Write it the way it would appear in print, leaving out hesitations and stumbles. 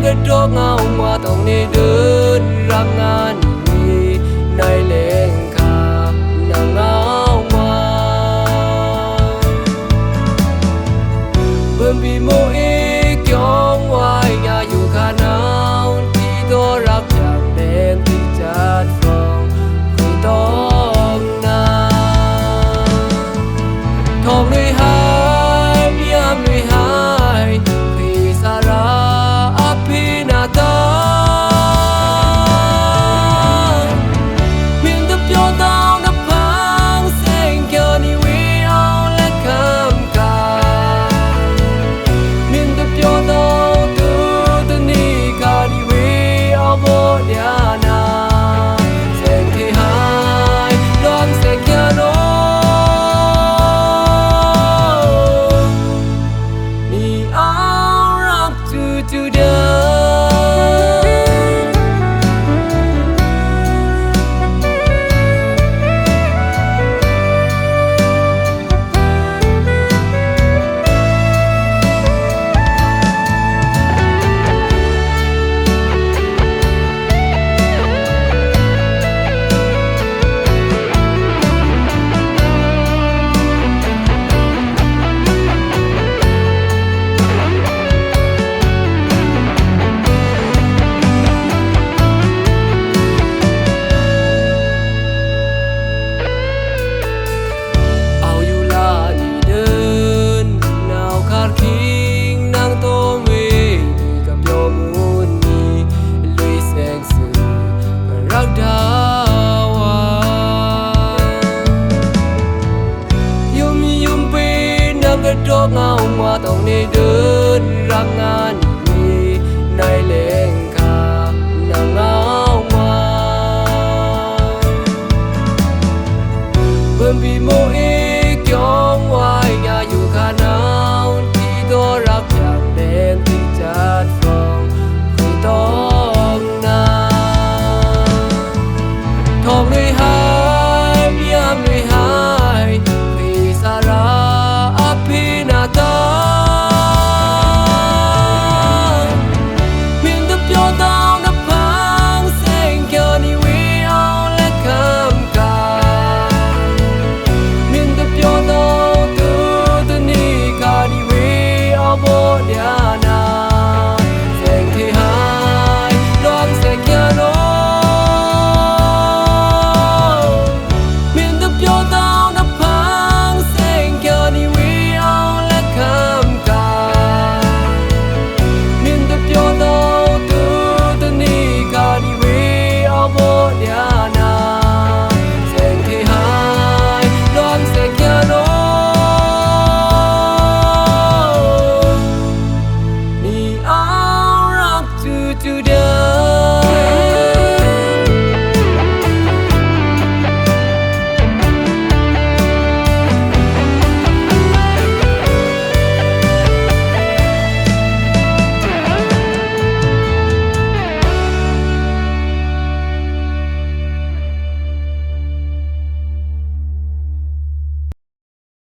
กระดกเงามาต้องในเดินรักงานนี้ในแหล่งข่านางเงามาเบิ่มปีโมเอกยองวายยาอยู่ข้าหนาวที่ตัวรักจากแดงที่จัดฟองคุยต้องนาทองด้วยหายยามด้วยหายพี่สาราอภินาตาเพียงแต่เพียวดาวนับพังเส้นเกี่ยวนิวิเอาและคำกาเพียงแต่เพียวดาวตัวนี้คานิวิเอาโบเดียนาเส้นที่หายลองเส้นแค่โนto the